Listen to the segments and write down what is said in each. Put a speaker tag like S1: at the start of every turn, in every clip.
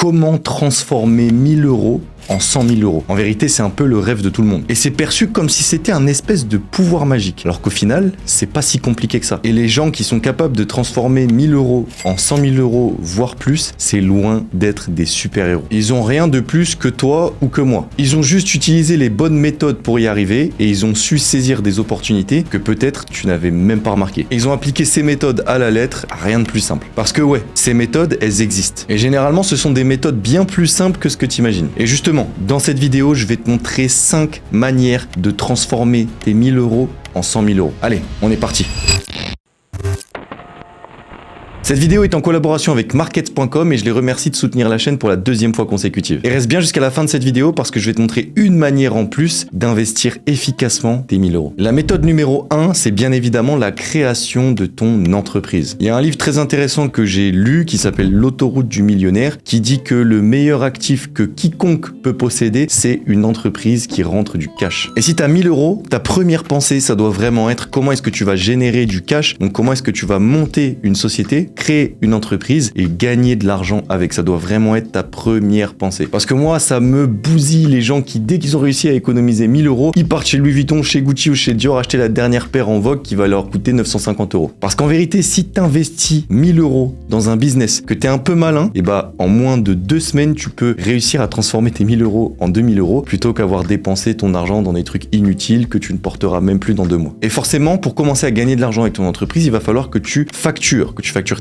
S1: Comment transformer 1000 € en 100 000 €. En vérité, c'est un peu le rêve de tout le monde. Et c'est perçu comme si c'était un espèce de pouvoir magique. Alors qu'au final, c'est pas si compliqué que ça. Et les gens qui sont capables de transformer 1000 € en 100 000 €, voire plus, c'est loin d'être des super-héros. Ils ont rien de plus que toi ou que moi. Ils ont juste utilisé les bonnes méthodes pour y arriver et ils ont su saisir des opportunités que peut-être tu n'avais même pas remarquées. Ils ont appliqué ces méthodes à la lettre, rien de plus simple. Parce que ouais, ces méthodes, elles existent. Et généralement, ce sont des méthodes bien plus simples que ce que tu imagines. Et justement, dans cette vidéo, je vais te montrer 5 manières de transformer tes 1000 € en 100 000 €. Allez, on est parti. Cette vidéo est en collaboration avec Markets.com et je les remercie de soutenir la chaîne pour la 2e fois consécutive. Et reste bien jusqu'à la fin de cette vidéo parce que je vais te montrer une manière en plus d'investir efficacement tes 1000 €. La méthode numéro 1, c'est bien évidemment la création de ton entreprise. Il y a un livre très intéressant que j'ai lu qui s'appelle L'autoroute du millionnaire qui dit que le meilleur actif que quiconque peut posséder, c'est une entreprise qui rentre du cash. Et si tu as 1000 €, ta première pensée, ça doit vraiment être comment est-ce que tu vas générer du cash, donc comment est-ce que tu vas monter une société, créer une entreprise et gagner de l'argent avec. Ça doit vraiment être ta première pensée. Parce que moi, ça me bousille les gens qui, dès qu'ils ont réussi à économiser 1000 €, ils partent chez Louis Vuitton, chez Gucci ou chez Dior acheter la dernière paire en vogue qui va leur coûter 950 €. Parce qu'en vérité, si tu investis 1000 € dans un business, que tu es un peu malin, et bah en moins de 2 semaines, tu peux réussir à transformer tes 1000 € en 2000 € plutôt qu'avoir dépensé ton argent dans des trucs inutiles que tu ne porteras même plus dans 2 mois. Et forcément, pour commencer à gagner de l'argent avec ton entreprise, il va falloir que tu factures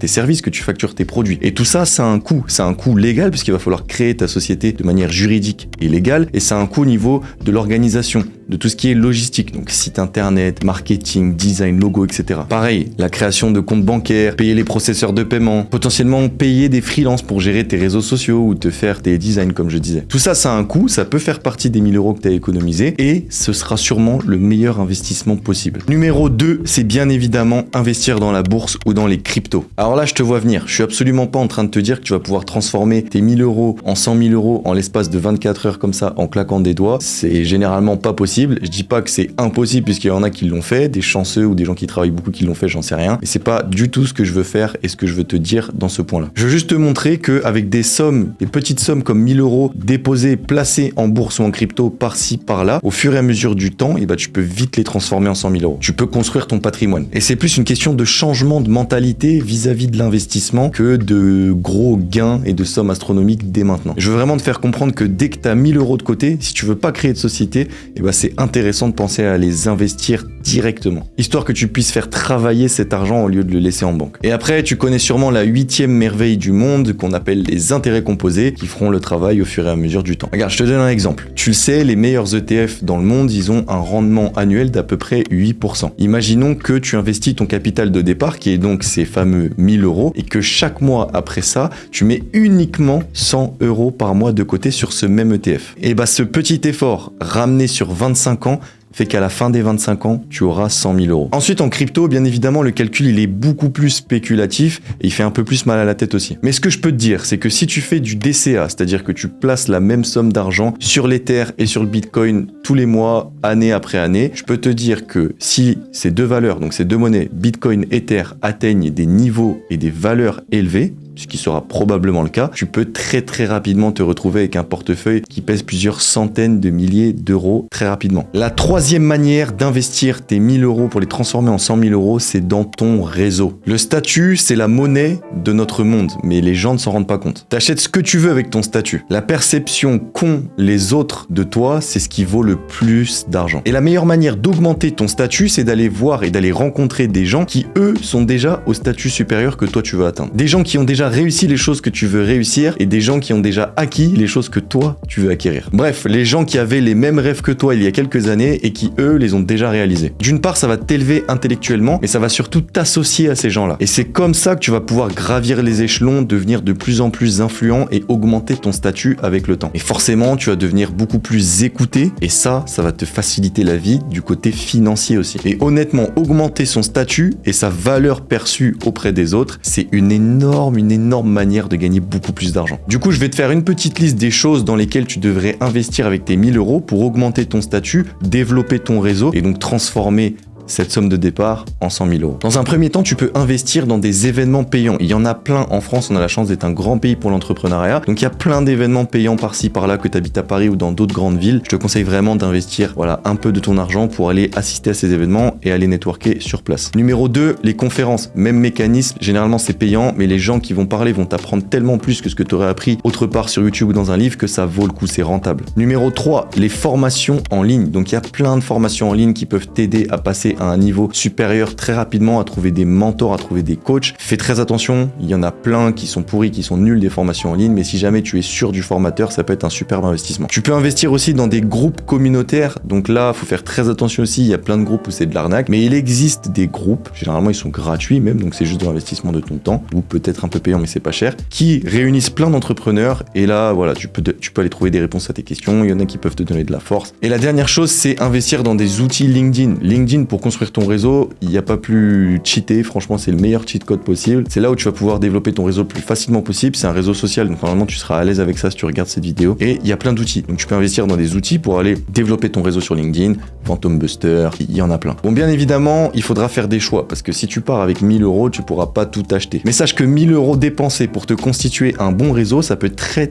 S1: tes services, que tu factures tes produits. Et tout ça, ça a un coût. Ça a un coût légal puisqu'il va falloir créer ta société de manière juridique et légale. Et ça a un coût au niveau de l'organisation, de tout ce qui est logistique. Donc site internet, marketing, design, logo, etc. Pareil, la création de comptes bancaires, payer les processeurs de paiement, potentiellement payer des freelances pour gérer tes réseaux sociaux ou te faire tes designs comme je disais. Tout ça, ça a un coût. Ça peut faire partie des 1000 € que tu as économisés et ce sera sûrement le meilleur investissement possible. Numéro 2, c'est bien évidemment investir dans la bourse ou dans les cryptos. Alors là, je te vois venir. Je suis absolument pas en train de te dire que tu vas pouvoir transformer tes 1000 € en 100 000 € en l'espace de 24 heures comme ça en claquant des doigts. C'est généralement pas possible. Je dis pas que c'est impossible puisqu'il y en a qui l'ont fait, des chanceux ou des gens qui travaillent beaucoup qui l'ont fait, j'en sais rien. Mais c'est pas du tout ce que je veux faire et ce que je veux te dire dans ce point-là. Je veux juste te montrer que avec des sommes, des petites sommes comme 1000 € déposées, placées en bourse ou en crypto par-ci, par-là, au fur et à mesure du temps, et bah, tu peux vite les transformer en 100 000 €. Tu peux construire ton patrimoine. Et c'est plus une question de changement de mentalité vis-à-vis de l'investissement que de gros gains et de sommes astronomiques dès maintenant. Je veux vraiment te faire comprendre que dès que tu as 1000 € de côté, si tu veux pas créer de société, et bah, c'est intéressant de penser à les investir directement, histoire que tu puisses faire travailler cet argent au lieu de le laisser en banque. Et après, tu connais sûrement la 8e merveille du monde qu'on appelle les intérêts composés qui feront le travail au fur et à mesure du temps. Regarde, je te donne un exemple. Tu le sais, les meilleurs ETF dans le monde, ils ont un rendement annuel d'à peu près 8%. Imaginons que tu investis ton capital de départ, qui est donc ces fameux 1000 €, et que chaque mois après ça, tu mets uniquement 100 € par mois de côté sur ce même ETF. Et bah ce petit effort ramené sur 25 ans fait qu'à la fin des 25 ans, tu auras 100 000 €. Ensuite, en crypto, bien évidemment, le calcul, il est beaucoup plus spéculatif et il fait un peu plus mal à la tête aussi. Mais ce que je peux te dire, c'est que si tu fais du DCA, c'est-à-dire que tu places la même somme d'argent sur l'Ether et sur le Bitcoin tous les mois, année après année, je peux te dire que si ces deux valeurs, donc ces deux monnaies, Bitcoin, Ether, atteignent des niveaux et des valeurs élevées, ce qui sera probablement le cas, tu peux très rapidement te retrouver avec un portefeuille qui pèse plusieurs centaines de milliers d'euros très rapidement. La 3e manière d'investir tes 1000 € pour les transformer en 100 000 €, c'est dans ton réseau. Le statut, c'est la monnaie de notre monde, mais les gens ne s'en rendent pas compte. T'achètes ce que tu veux avec ton statut. La perception qu'ont les autres de toi, c'est ce qui vaut le plus d'argent. Et la meilleure manière d'augmenter ton statut, c'est d'aller voir et d'aller rencontrer des gens qui, eux, sont déjà au statut supérieur que toi tu veux atteindre. Des gens qui ont déjà réussi les choses que tu veux réussir et des gens qui ont déjà acquis les choses que toi tu veux acquérir. Bref, les gens qui avaient les mêmes rêves que toi il y a quelques années et qui eux les ont déjà réalisés. D'une part, ça va t'élever intellectuellement, mais ça va surtout t'associer à ces gens-là. Et c'est comme ça que tu vas pouvoir gravir les échelons, devenir de plus en plus influent et augmenter ton statut avec le temps. Et forcément, tu vas devenir beaucoup plus écouté et ça va te faciliter la vie du côté financier aussi. Et honnêtement, augmenter son statut et sa valeur perçue auprès des autres, c'est une énorme manière de gagner beaucoup plus d'argent. Du coup, je vais te faire une petite liste des choses dans lesquelles tu devrais investir avec tes 1000 € pour augmenter ton statut, développer ton réseau et donc transformer cette somme de départ en 100 000 euros. Dans un premier temps, tu peux investir dans des événements payants. Il y en a plein en France, on a la chance d'être un grand pays pour l'entrepreneuriat. Donc il y a plein d'événements payants par-ci, par-là, que tu habites à Paris ou dans d'autres grandes villes. Je te conseille vraiment d'investir un peu de ton argent pour aller assister à ces événements et aller networker sur place. Numéro 2, les conférences. Même mécanisme, généralement c'est payant, mais les gens qui vont parler vont t'apprendre tellement plus que ce que tu aurais appris autre part sur YouTube ou dans un livre que ça vaut le coup, c'est rentable. Numéro 3, les formations en ligne. Donc il y a plein de formations en ligne qui peuvent t'aider à passer à un niveau supérieur très rapidement, à trouver des mentors, à trouver des coachs. Fais très attention, il y en a plein qui sont pourris, qui sont nuls des formations en ligne, mais si jamais tu es sûr du formateur, ça peut être un superbe investissement. Tu peux investir aussi dans des groupes communautaires, donc là, faut faire très attention aussi, il y a plein de groupes où c'est de l'arnaque, mais il existe des groupes, généralement ils sont gratuits même, donc c'est juste de l'investissement de ton temps, ou peut-être un peu payant mais c'est pas cher, qui réunissent plein d'entrepreneurs, et là, voilà, tu peux aller trouver des réponses à tes questions, il y en a qui peuvent te donner de la force. Et la dernière chose, c'est investir dans des outils LinkedIn. LinkedIn, pour construire ton réseau, il n'y a pas plus cheaté, franchement, c'est le meilleur cheat code possible. C'est là où tu vas pouvoir développer ton réseau le plus facilement possible, c'est un réseau social, donc normalement tu seras à l'aise avec ça si tu regardes cette vidéo, et il y a plein d'outils, donc tu peux investir dans des outils pour aller développer ton réseau sur LinkedIn, Phantom Buster, il y en a plein. Bon, bien évidemment, il faudra faire des choix, parce que si tu pars avec 1000 euros, tu pourras pas tout acheter. Mais sache que 1000 euros dépensés pour te constituer un bon réseau, ça peut très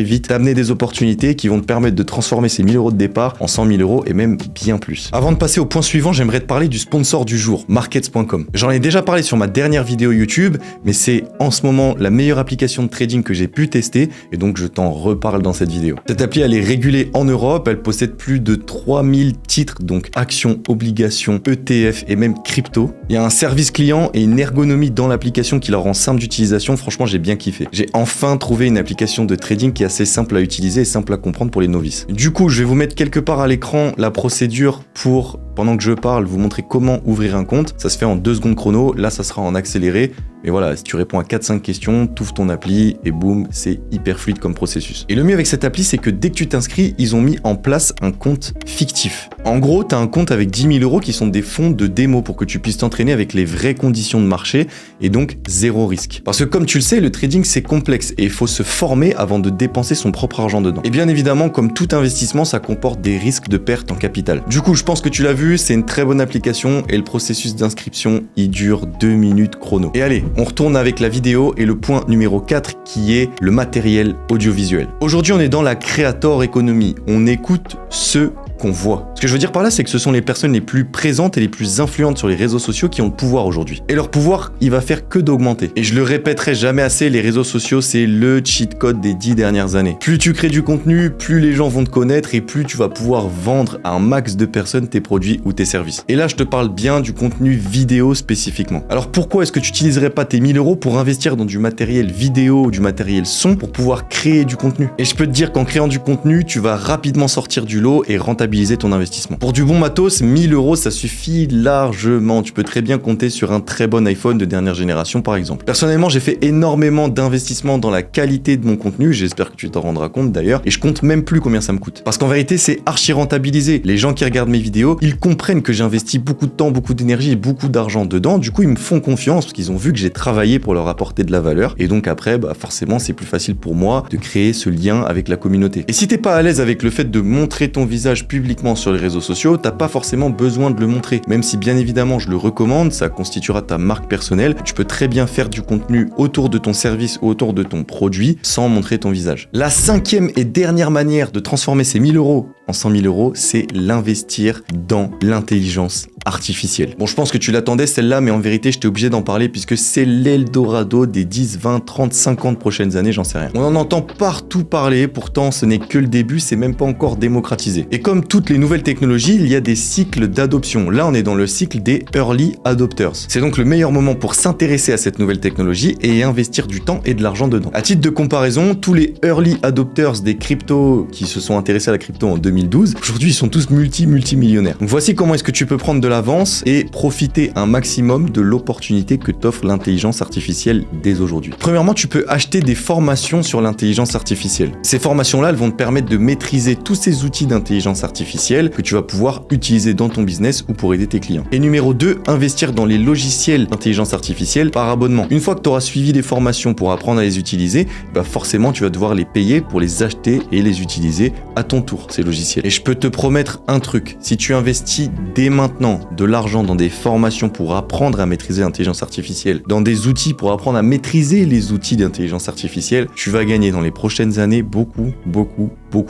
S1: vite t'amener des opportunités qui vont te permettre de transformer ces 1000 euros de départ en 100 000 euros et même bien plus. Avant de passer au point suivant, j'aimerais te parler du sponsor du jour, Markets.com. J'en ai déjà parlé sur ma dernière vidéo YouTube, mais c'est en ce moment la meilleure application de trading que j'ai pu tester, et donc je t'en reparle dans cette vidéo. Cette appli, elle est régulée en Europe, elle possède plus de 3000 titres, donc actions, obligations, ETF et même crypto. Il y a un service client et une ergonomie dans l'application qui la rend simple d'utilisation. Franchement, j'ai bien kiffé. J'ai enfin trouvé une application de trading qui est assez simple à utiliser et simple à comprendre pour les novices. Du coup, je vais vous mettre quelque part à l'écran la procédure pour, pendant que je parle, vous montrer comment ouvrir un compte. Ça se fait en 2 secondes chrono. Là, ça sera en accéléré. Mais voilà, si tu réponds à 4-5 questions, t'ouvres ton appli et boum, c'est hyper fluide comme processus. Et le mieux avec cette appli, c'est que dès que tu t'inscris, ils ont mis en place un compte fictif. En gros, t'as un compte avec 10 000 euros qui sont des fonds de démo pour que tu puisses t'entraîner avec les vraies conditions de marché et donc zéro risque. Parce que comme tu le sais, le trading c'est complexe et il faut se former avant de dépenser son propre argent dedans. Et bien évidemment, comme tout investissement, ça comporte des risques de perte en capital. Du coup, je pense que tu l'as vu, c'est une très bonne application et le processus d'inscription, il dure 2 minutes chrono. Et allez, on retourne avec la vidéo et le point numéro 4 qui est le matériel audiovisuel. Aujourd'hui, on est dans la creator economy. On écoute ceux qu'on voit. Ce que je veux dire par là, c'est que ce sont les personnes les plus présentes et les plus influentes sur les réseaux sociaux qui ont le pouvoir aujourd'hui. Et leur pouvoir, il va faire que d'augmenter. Et je le répéterai jamais assez, les réseaux sociaux, c'est le cheat code des 10 dernières années. Plus tu crées du contenu, plus les gens vont te connaître et plus tu vas pouvoir vendre à un max de personnes tes produits ou tes services. Et là, je te parle bien du contenu vidéo spécifiquement. Alors pourquoi est-ce que tu n'utiliserais pas tes 1000 euros pour investir dans du matériel vidéo ou du matériel son pour pouvoir créer du contenu? Et je peux te dire qu'en créant du contenu, tu vas rapidement sortir du lot et rentabiliser ton investissement. Pour du bon matos, 1000 euros, ça suffit largement. Tu peux très bien compter sur un très bon iPhone de dernière génération, par exemple. Personnellement, j'ai fait énormément d'investissements dans la qualité de mon contenu. J'espère que tu t'en rendras compte d'ailleurs. Et je compte même plus combien ça me coûte. Parce qu'en vérité, c'est archi rentabilisé. Les gens qui regardent mes vidéos, ils comprennent que j'investis beaucoup de temps, beaucoup d'énergie et beaucoup d'argent dedans. Du coup, ils me font confiance parce qu'ils ont vu que j'ai travaillé pour leur apporter de la valeur. Et donc après, forcément, c'est plus facile pour moi de créer ce lien avec la communauté. Et si t'es pas à l'aise avec le fait de montrer ton visage publiquement sur les réseaux sociaux, t'as pas forcément besoin de le montrer. Même si bien évidemment je le recommande, ça constituera ta marque personnelle, tu peux très bien faire du contenu autour de ton service ou autour de ton produit sans montrer ton visage. La 5e et dernière manière de transformer ces 1000 euros en 100 000 euros, c'est l'investir dans l'intelligence artificielle. Bon, je pense que tu l'attendais celle-là, mais en vérité, j'étais obligé d'en parler puisque c'est l'Eldorado des 10, 20, 30, 50 prochaines années, j'en sais rien. On en entend partout parler, pourtant ce n'est que le début, c'est même pas encore démocratisé. Et comme toutes les nouvelles technologies, il y a des cycles d'adoption. Là, on est dans le cycle des early adopters. C'est donc le meilleur moment pour s'intéresser à cette nouvelle technologie et investir du temps et de l'argent dedans. À titre de comparaison, tous les early adopters des cryptos qui se sont intéressés à la crypto en 2012, aujourd'hui ils sont tous multimillionnaires. Donc voici comment est-ce que tu peux prendre de l'avance et profiter un maximum de l'opportunité que t'offre l'intelligence artificielle dès aujourd'hui. Premièrement, tu peux acheter des formations sur l'intelligence artificielle. Ces formations-là, elles vont te permettre de maîtriser tous ces outils d'intelligence artificielle que tu vas pouvoir utiliser dans ton business ou pour aider tes clients. Et numéro 2, investir dans les logiciels d'intelligence artificielle par abonnement. Une fois que tu auras suivi des formations pour apprendre à les utiliser, forcément tu vas devoir les payer pour les acheter et les utiliser à ton tour, ces logiciels artificielle. Et je peux te promettre un truc, si tu investis dès maintenant de l'argent dans des formations pour apprendre à maîtriser l'intelligence artificielle, dans des outils pour apprendre à maîtriser les outils d'intelligence artificielle, tu vas gagner dans les prochaines années beaucoup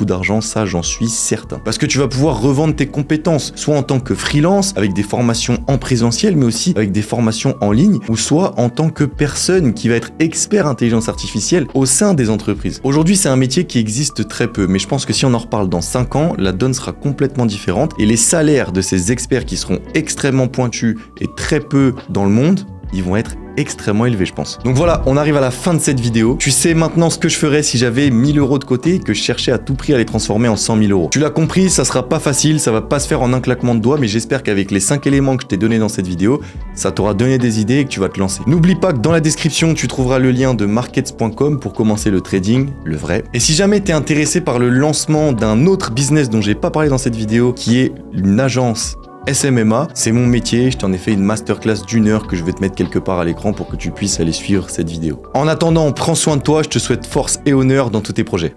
S1: d'argent, ça j'en suis certain. Parce que tu vas pouvoir revendre tes compétences, soit en tant que freelance, avec des formations en présentiel, mais aussi avec des formations en ligne, ou soit en tant que personne qui va être expert intelligence artificielle au sein des entreprises. Aujourd'hui, c'est un métier qui existe très peu, mais je pense que si on en reparle dans 5 ans, la donne sera complètement différente et les salaires de ces experts qui seront extrêmement pointus et très peu dans le monde, ils vont être extrêmement élevé, je pense. Donc voilà, on arrive à la fin de cette vidéo. Tu sais maintenant ce que je ferais si j'avais 1000 € de côté et que je cherchais à tout prix à les transformer en 100 000 €. Tu l'as compris, ça sera pas facile, ça va pas se faire en un claquement de doigts, mais j'espère qu'avec les 5 éléments que je t'ai donnés dans cette vidéo, ça t'aura donné des idées et que tu vas te lancer. N'oublie pas que dans la description, tu trouveras le lien de markets.com pour commencer le trading, le vrai. Et si jamais tu es intéressé par le lancement d'un autre business dont j'ai pas parlé dans cette vidéo, qui est une agence SMMA, c'est mon métier, je t'en ai fait une masterclass d'1 heure que je vais te mettre quelque part à l'écran pour que tu puisses aller suivre cette vidéo. En attendant, prends soin de toi, je te souhaite force et honneur dans tous tes projets.